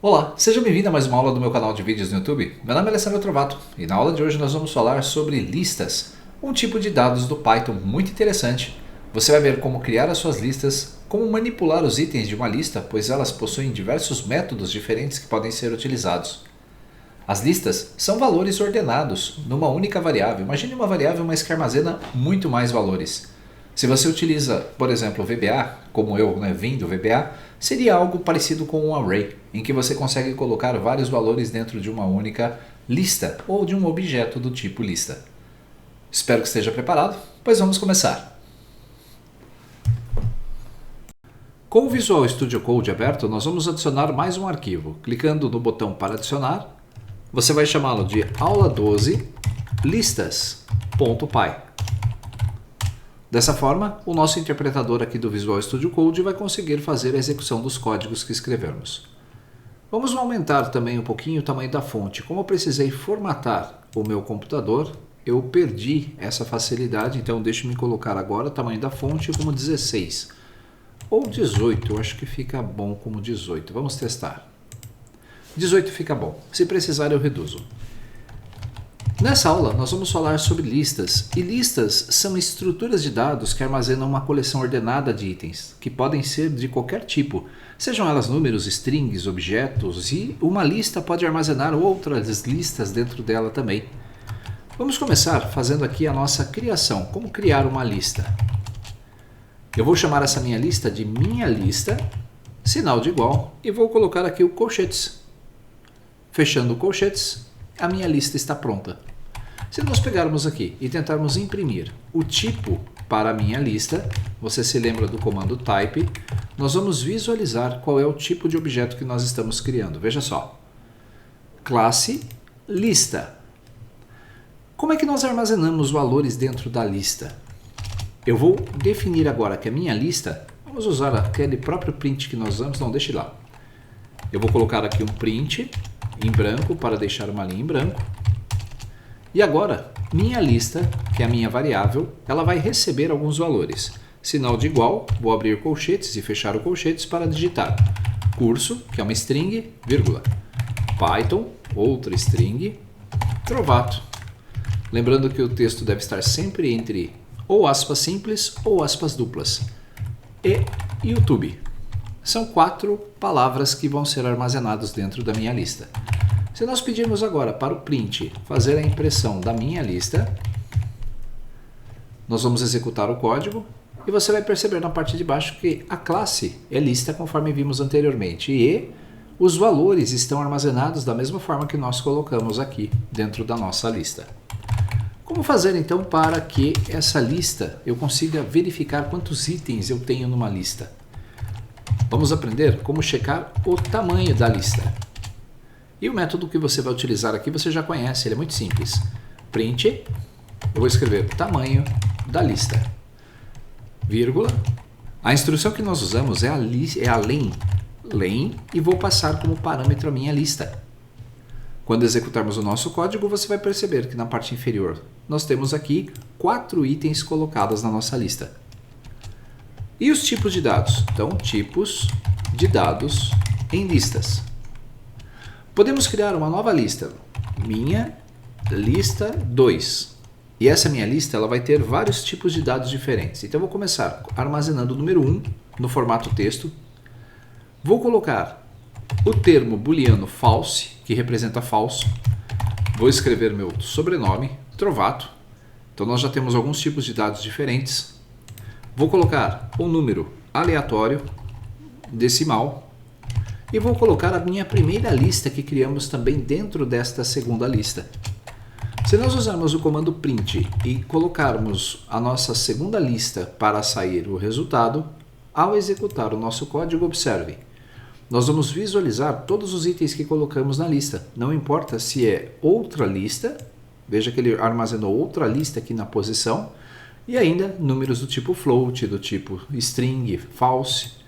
Olá, seja bem-vindo a mais uma aula do meu canal de vídeos no YouTube. Meu nome é Alessandro Trovato e na aula de hoje nós vamos falar sobre listas, um tipo de dados do Python muito interessante. Você vai ver como criar as suas listas, como manipular os itens de uma lista, pois elas possuem diversos métodos diferentes que podem ser utilizados. As listas são valores ordenados numa única variável. Imagine uma variável, mas que armazena muito mais valores. Se você utiliza, por exemplo, o VBA, como eu vim do VBA, seria algo parecido com um array, em que você consegue colocar vários valores dentro de uma única lista ou de um objeto do tipo lista. Espero que esteja preparado, pois vamos começar. Com o Visual Studio Code aberto, nós vamos adicionar mais um arquivo. Clicando no botão para adicionar, você vai chamá-lo de aula 12 listas.py. Dessa forma, o nosso interpretador aqui do Visual Studio Code vai conseguir fazer a execução dos códigos que escrevermos. Vamos aumentar também um pouquinho o tamanho da fonte. Como eu precisei formatar o meu computador, eu perdi essa facilidade, então deixe-me colocar agora o tamanho da fonte como 16 ou 18, eu acho que fica bom como 18. Vamos testar. 18 fica bom. Se precisar, eu reduzo. Nessa aula, nós vamos falar sobre listas, e listas são estruturas de dados que armazenam uma coleção ordenada de itens, que podem ser de qualquer tipo, sejam elas números, strings, objetos, e uma lista pode armazenar outras listas dentro dela também. Vamos começar fazendo aqui a nossa criação, como criar uma lista. Eu vou chamar essa minha lista de minha lista, sinal de igual, e vou colocar aqui o colchetes. Fechando o colchetes, a minha lista está pronta. Se nós pegarmos aqui e tentarmos imprimir o tipo para a minha lista, você se lembra do comando type, nós vamos visualizar qual é o tipo de objeto que nós estamos criando. Veja só, classe lista. Como é que nós armazenamos valores dentro da lista? Eu vou definir agora que a minha lista, vamos usar aquele próprio print que nós usamos, não, deixe lá. Eu vou colocar aqui um print em branco para deixar uma linha em branco. E agora, minha lista, que é a minha variável, ela vai receber alguns valores. Sinal de igual, vou abrir colchetes e fechar o colchetes para digitar curso, que é uma string, vírgula, Python, outra string, Trovato. Lembrando que o texto deve estar sempre entre ou aspas simples ou aspas duplas. E YouTube. São 4 palavras que vão ser armazenadas dentro da minha lista. Se nós pedirmos agora para o print fazer a impressão da minha lista, nós vamos executar o código e você vai perceber na parte de baixo que a classe é lista conforme vimos anteriormente e os valores estão armazenados da mesma forma que nós colocamos aqui dentro da nossa lista. Como fazer então para que essa lista eu consiga verificar quantos itens eu tenho numa lista? Vamos aprender como checar o tamanho da lista. E o método que você vai utilizar aqui você já conhece, ele é muito simples. Print, eu vou escrever o tamanho da lista, vírgula. A instrução que nós usamos é a len, e vou passar como parâmetro a minha lista. Quando executarmos o nosso código, você vai perceber que na parte inferior nós temos aqui 4 itens colocados na nossa lista. E os tipos de dados? Então, tipos de dados em listas. Podemos criar uma nova lista, minha lista 2. E essa minha lista ela vai ter vários tipos de dados diferentes. Então eu vou começar armazenando o número 1 no formato texto. Vou colocar o termo booleano false, que representa falso. Vou escrever meu sobrenome, Trovato. Então nós já temos alguns tipos de dados diferentes. Vou colocar um número aleatório, decimal. E vou colocar a minha primeira lista que criamos também dentro desta segunda lista. Se nós usarmos o comando print e colocarmos a nossa segunda lista para sair o resultado, ao executar o nosso código, observe, nós vamos visualizar todos os itens que colocamos na lista. Não importa se é outra lista, veja que ele armazenou outra lista aqui na posição, e ainda números do tipo float, do tipo string, false.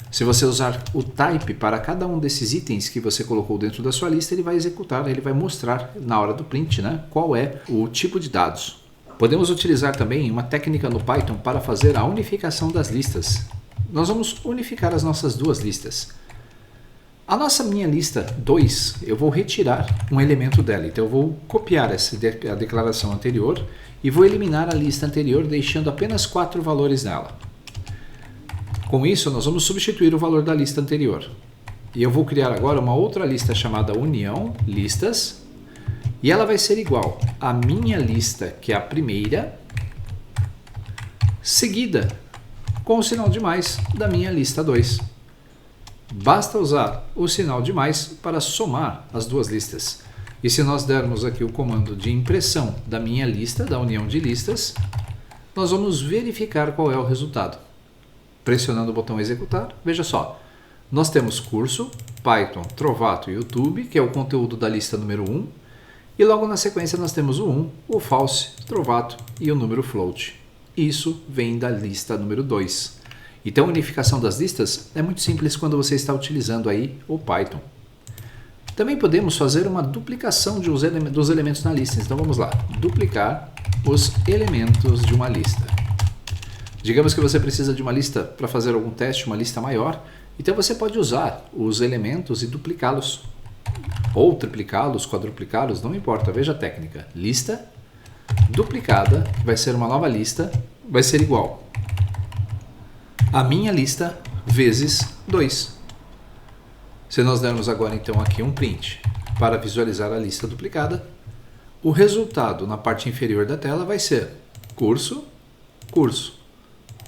Se você usar o type para cada um desses itens que você colocou dentro da sua lista, ele vai executar, ele vai mostrar na hora do print, qual é o tipo de dados. Podemos utilizar também uma técnica no Python para fazer a unificação das listas. Nós vamos unificar as nossas duas listas. A nossa minha lista 2, eu vou retirar um elemento dela. Então eu vou copiar a declaração anterior e vou eliminar a lista anterior, deixando apenas 4 valores nela. Com isso, nós vamos substituir o valor da lista anterior. E eu vou criar agora uma outra lista chamada união listas. E ela vai ser igual à minha lista, que é a primeira, seguida com o sinal de mais da minha lista 2. Basta usar o sinal de mais para somar as duas listas. E se nós dermos aqui o comando de impressão da minha lista, da união de listas, nós vamos verificar qual é o resultado. Pressionando o botão executar, veja só, nós temos curso, Python, Trovato e YouTube, que é o conteúdo da lista número 1, e logo na sequência nós temos o 1, o false, Trovato e o número float. Isso vem da lista número 2. Então a unificação das listas é muito simples quando você está utilizando aí o Python. Também podemos fazer uma duplicação dos elementos na lista. Então vamos lá, duplicar os elementos de uma lista. Digamos que você precisa de uma lista para fazer algum teste, uma lista maior, então você pode usar os elementos e duplicá-los, ou triplicá-los, quadruplicá-los, não importa, veja a técnica. Lista duplicada, que vai ser uma nova lista, vai ser igual a minha lista vezes 2. Se nós dermos agora então aqui um print para visualizar a lista duplicada, o resultado na parte inferior da tela vai ser curso, curso,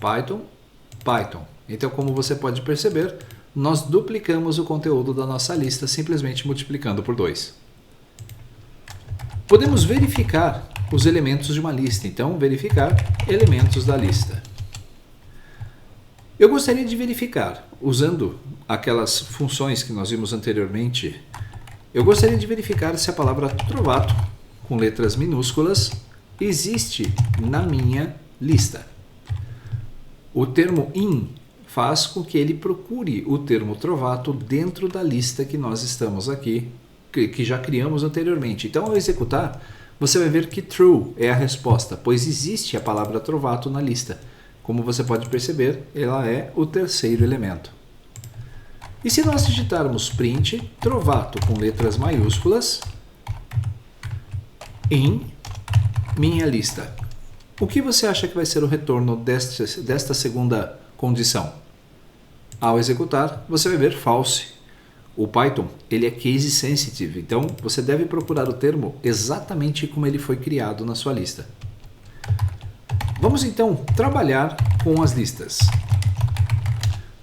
Python, Python. Então, como você pode perceber, nós duplicamos o conteúdo da nossa lista simplesmente multiplicando por 2. Podemos verificar os elementos de uma lista. Então, verificar elementos da lista. Eu gostaria de verificar, usando aquelas funções que nós vimos anteriormente, eu gostaria de verificar se a palavra Trovato, com letras minúsculas, existe na minha lista. O termo in faz com que ele procure o termo Trovato dentro da lista que nós estamos aqui, que já criamos anteriormente. Então, ao executar, você vai ver que true é a resposta, pois existe a palavra Trovato na lista. Como você pode perceber, ela é o terceiro elemento. E se nós digitarmos print Trovato com letras maiúsculas em minha lista, o que você acha que vai ser o retorno desta segunda condição? Ao executar, você vai ver false. O Python ele é case sensitive, então você deve procurar o termo exatamente como ele foi criado na sua lista. Vamos então trabalhar com as listas.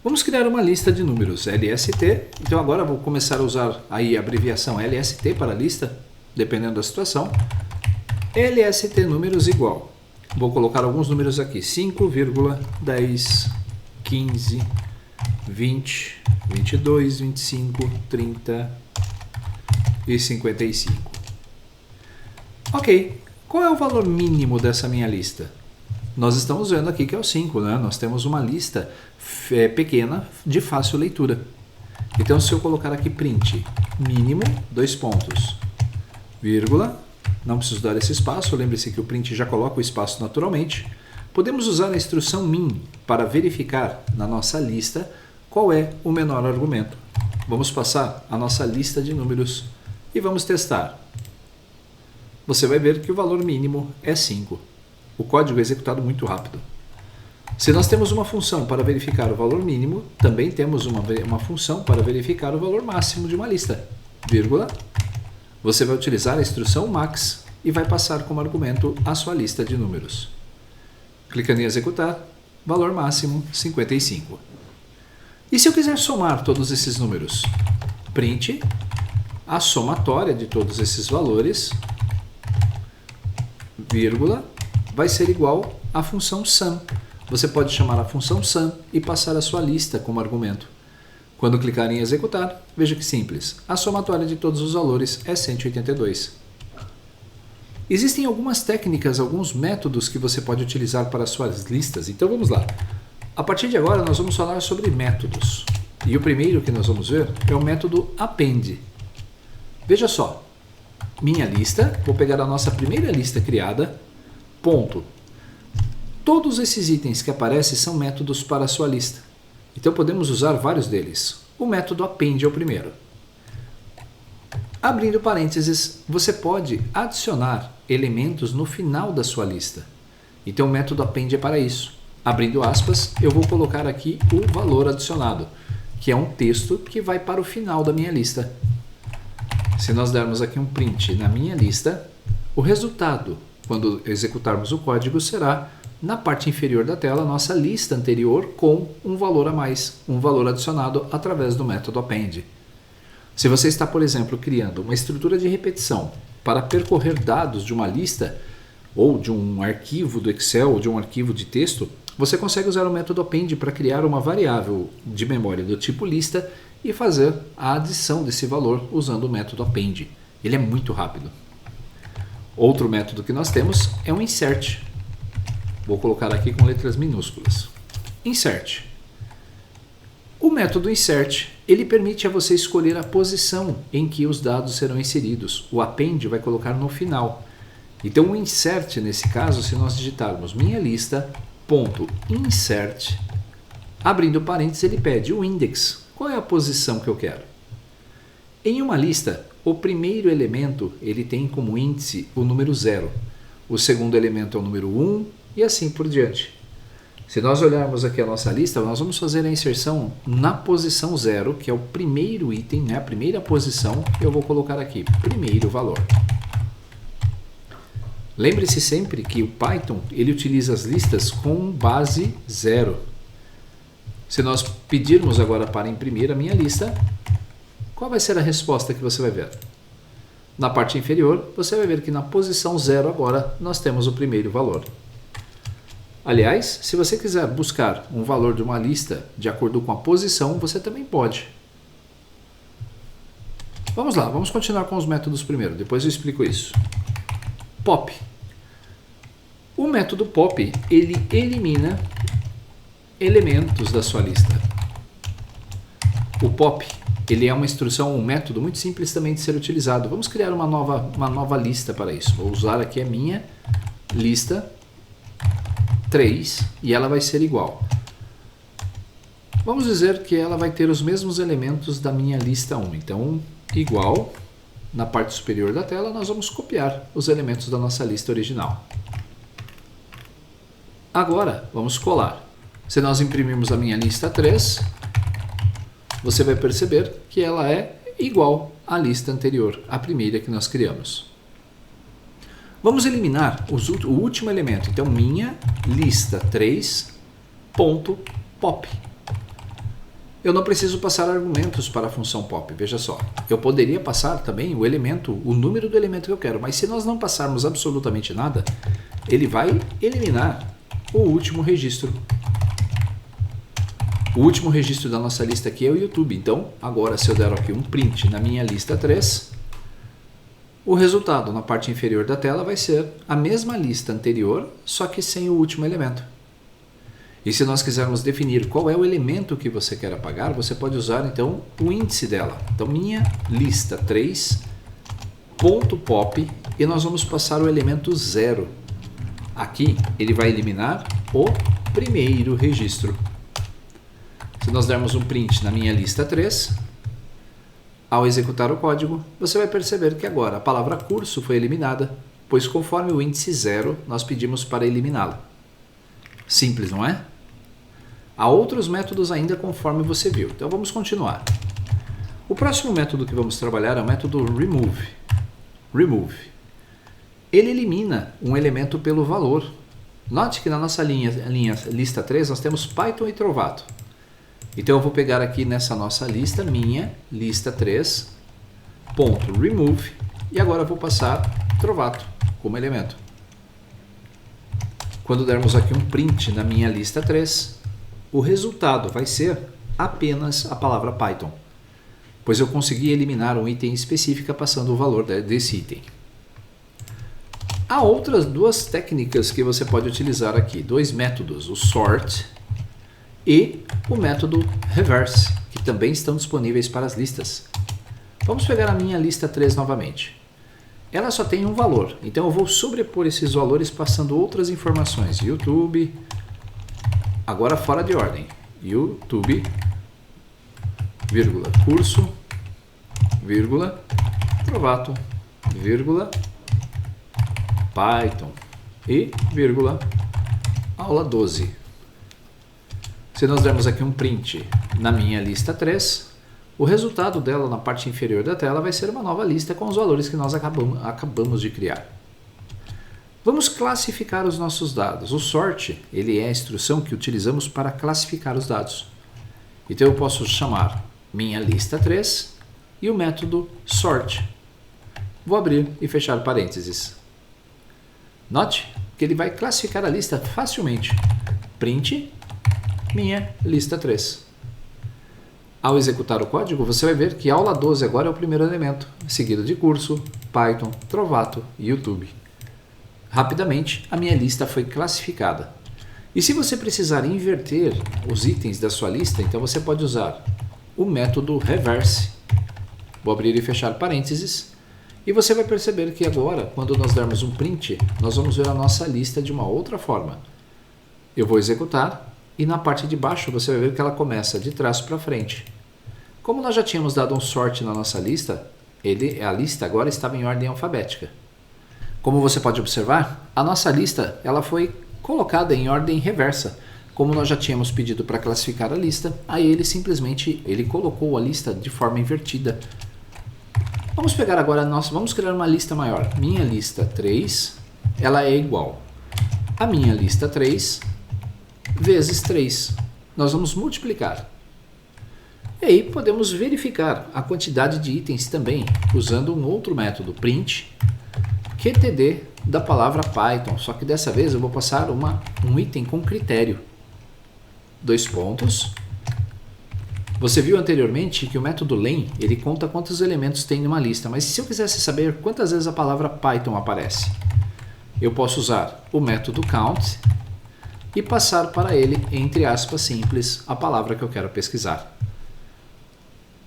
Vamos criar uma lista de números LST. Então agora vou começar a usar aí a abreviação LST para a lista, dependendo da situação. LST números igual. Vou colocar alguns números aqui: 5, 10, 15, 20, 22, 25, 30 e 55. Ok, qual é o valor mínimo dessa minha lista? Nós estamos vendo aqui que é o 5, né? Nós temos uma lista pequena de fácil leitura. Então, se eu colocar aqui print mínimo, 2 pontos, vírgula, não preciso dar esse espaço, lembre-se que o print já coloca o espaço naturalmente. Podemos usar a instrução min para verificar na nossa lista qual é o menor argumento. Vamos passar a nossa lista de números e vamos testar. Você vai ver que o valor mínimo é 5. O código é executado muito rápido. Se nós temos uma função para verificar o valor mínimo, também temos uma função para verificar o valor máximo de uma lista. Vírgula. Você vai utilizar a instrução max e vai passar como argumento a sua lista de números. Clicando em executar, valor máximo 55. E se eu quiser somar todos esses números? Print a somatória de todos esses valores, vírgula, vai ser igual à função sum. Você pode chamar a função sum e passar a sua lista como argumento. Quando clicar em executar, veja que simples. A somatória de todos os valores é 182. Existem algumas técnicas, alguns métodos que você pode utilizar para suas listas. Então vamos lá. A partir de agora nós vamos falar sobre métodos. E o primeiro que nós vamos ver é o método append. Veja só. Minha lista, vou pegar a nossa primeira lista criada, ponto. Todos esses itens que aparecem são métodos para a sua lista. Então podemos usar vários deles. o método append é o primeiro. Abrindo parênteses, você pode adicionar elementos no final da sua lista. Então o método append é para isso. Abrindo aspas, eu vou colocar aqui o valor adicionado, que é um texto que vai para o final da minha lista. Se nós dermos aqui um print na minha lista, o resultado, quando executarmos o código, será na parte inferior da tela a nossa lista anterior com um valor a mais, um valor adicionado através do método append. Se você está, por exemplo, criando uma estrutura de repetição para percorrer dados de uma lista ou de um arquivo do Excel ou de um arquivo de texto, você consegue usar o método append para criar uma variável de memória do tipo lista e fazer a adição desse valor usando o método append. Ele é muito rápido. Outro método que nós temos é o insert. Vou colocar aqui com letras minúsculas. Insert. O método insert, ele permite a você escolher a posição em que os dados serão inseridos. O append vai colocar no final. Então o insert, nesse caso, se nós digitarmos minha lista, .insert, abrindo parênteses, ele pede o index. Qual é a posição que eu quero? Em uma lista, o primeiro elemento ele tem como índice o número 0. O segundo elemento é o número 1 e assim por diante. Se nós olharmos aqui a nossa lista, nós vamos fazer a inserção na posição 0, que é o primeiro item, né? A primeira posição, eu vou colocar aqui, primeiro valor. Lembre-se sempre que o Python ele utiliza as listas com base 0. Se nós pedirmos agora para imprimir a minha lista, qual vai ser a resposta que você vai ver? Na parte inferior, você vai ver que na posição 0 agora nós temos o primeiro valor. Aliás, se você quiser buscar um valor de uma lista de acordo com a posição, você também pode. Vamos lá, vamos continuar com os métodos primeiro, depois eu explico isso. Pop. O método pop, ele elimina elementos da sua lista. O pop, ele é uma instrução, um método muito simples também de ser utilizado. Vamos criar uma nova lista para isso. Vou usar aqui a minha lista 3 e ela vai ser igual. Vamos dizer que ela vai ter os mesmos elementos da minha lista 1. Então, igual, na parte superior da tela, nós vamos copiar os elementos da nossa lista original. Agora, vamos colar. Se nós imprimirmos a minha lista 3, você vai perceber que ela é igual à lista anterior, a primeira que nós criamos. Vamos eliminar o último elemento. Então, minha lista 3.pop. Eu não preciso passar argumentos para a função pop, veja só. Eu poderia passar também o número do elemento que eu quero, mas se nós não passarmos absolutamente nada, ele vai eliminar o último registro. O último registro da nossa lista aqui é o YouTube. Então, agora se eu der aqui um print na minha lista 3, o resultado na parte inferior da tela vai ser a mesma lista anterior, só que sem o último elemento. E se nós quisermos definir qual é o elemento que você quer apagar, você pode usar então o índice dela. Então, minha lista 3.pop e nós vamos passar o elemento 0. Aqui ele vai eliminar o primeiro registro. Se nós dermos um print na minha lista 3, ao executar o código, você vai perceber que agora a palavra curso foi eliminada, pois conforme o índice 0, nós pedimos para eliminá-la. Simples, não é? Há outros métodos ainda conforme você viu. Então vamos continuar. O próximo método que vamos trabalhar é o método remove. Ele elimina um elemento pelo valor. Note que na nossa lista 3 nós temos Python e Trovato. Então eu vou pegar aqui nessa nossa lista, minha lista 3.remove, e agora eu vou passar Trovato como elemento. Quando dermos aqui um print na minha lista 3, o resultado vai ser apenas a palavra Python, pois eu consegui eliminar um item específico passando o valor desse item. Há outras duas técnicas que você pode utilizar aqui, dois métodos, o sort e o método reverse, que também estão disponíveis para as listas. Vamos pegar a minha lista 3 novamente. Ela só tem um valor, então eu vou sobrepor esses valores passando outras informações. YouTube, agora fora de ordem, YouTube vírgula, curso, vírgula, Trovato, vírgula, Python e vírgula, aula 12. Se nós dermos aqui um print na minha lista 3, o resultado dela na parte inferior da tela vai ser uma nova lista com os valores que nós acabamos de criar. Vamos classificar os nossos dados. O sort, ele é a instrução que utilizamos para classificar os dados. Então eu posso chamar minha lista 3 e o método sort. Vou abrir e fechar parênteses. Note que ele vai classificar a lista facilmente. Print minha lista 3. Ao executar o código, você vai ver que aula 12 agora é o primeiro elemento, seguido de curso, Python, Trovato e YouTube. Rapidamente, a minha lista foi classificada. E se você precisar inverter os itens da sua lista, então você pode usar o método reverse. Vou abrir e fechar parênteses. E você vai perceber que agora, quando nós dermos um print, nós vamos ver a nossa lista de uma outra forma. Eu vou executar e na parte de baixo você vai ver que ela começa de trás para frente. Como nós já tínhamos dado um sort na nossa lista, a lista agora estava em ordem alfabética. Como você pode observar, a nossa lista ela foi colocada em ordem reversa. Como nós já tínhamos pedido para classificar a lista, aí ele colocou a lista de forma invertida. Vamos pegar agora vamos criar uma lista maior. Minha lista 3, ela é igual a minha lista 3 vezes 3. Nós vamos multiplicar. E aí podemos verificar a quantidade de itens também, usando um outro método, print QTD da palavra Python, só que dessa vez eu vou passar um item com critério. Dois pontos. Você viu anteriormente que o método len, ele conta quantos elementos tem numa lista, mas se eu quisesse saber quantas vezes a palavra Python aparece, eu posso usar o método count e passar para ele, entre aspas simples, a palavra que eu quero pesquisar.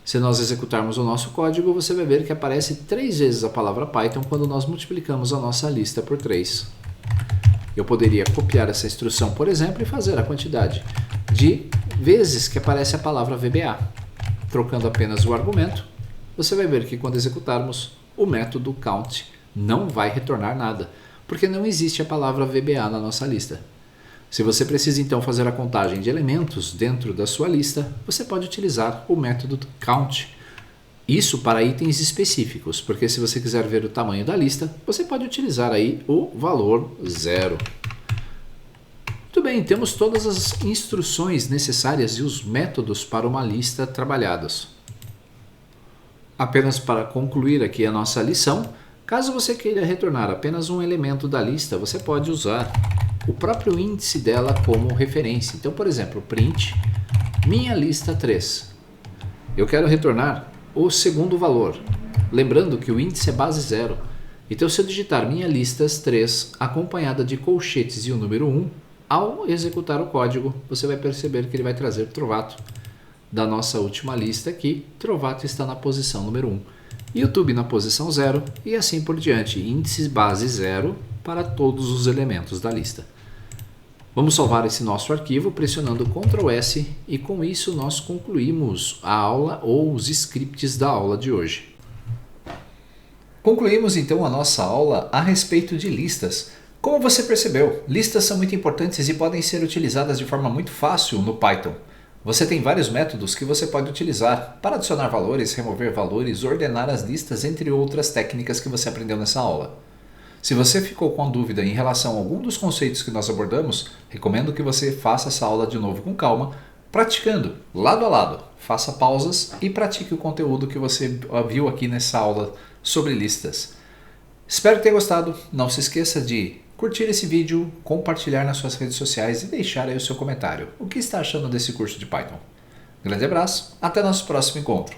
Se nós executarmos o nosso código, você vai ver que aparece 3 vezes a palavra Python quando nós multiplicamos a nossa lista por 3. Eu poderia copiar essa instrução, por exemplo, e fazer a quantidade de vezes que aparece a palavra VBA. Trocando apenas o argumento, você vai ver que quando executarmos, o método count não vai retornar nada, porque não existe a palavra VBA na nossa lista. Se você precisa então fazer a contagem de elementos dentro da sua lista, você pode utilizar o método count. Isso para itens específicos, porque se você quiser ver o tamanho da lista, você pode utilizar aí o valor 0. Muito bem, temos todas as instruções necessárias e os métodos para uma lista trabalhados. Apenas para concluir aqui a nossa lição, caso você queira retornar apenas um elemento da lista, você pode usar o próprio índice dela como referência. Então, por exemplo, print minha lista 3. Eu quero retornar o segundo valor. Lembrando que o índice é base 0. Então, se eu digitar minha listas 3 acompanhada de colchetes e o número 1, ao executar o código, você vai perceber que ele vai trazer Trovato. Da nossa última lista aqui, Trovato está na posição número 1. YouTube na posição 0 e assim por diante. Índice base 0 para todos os elementos da lista. Vamos salvar esse nosso arquivo pressionando Ctrl S e com isso nós concluímos a aula ou os scripts da aula de hoje. Concluímos então a nossa aula a respeito de listas. Como você percebeu, listas são muito importantes e podem ser utilizadas de forma muito fácil no Python. Você tem vários métodos que você pode utilizar para adicionar valores, remover valores, ordenar as listas, entre outras técnicas que você aprendeu nessa aula. Se você ficou com dúvida em relação a algum dos conceitos que nós abordamos, recomendo que você faça essa aula de novo com calma, praticando lado a lado. Faça pausas e pratique o conteúdo que você viu aqui nessa aula sobre listas. Espero que tenha gostado. Não se esqueça de curtir esse vídeo, compartilhar nas suas redes sociais e deixar aí o seu comentário. O que está achando desse curso de Python? Grande abraço, até nosso próximo encontro.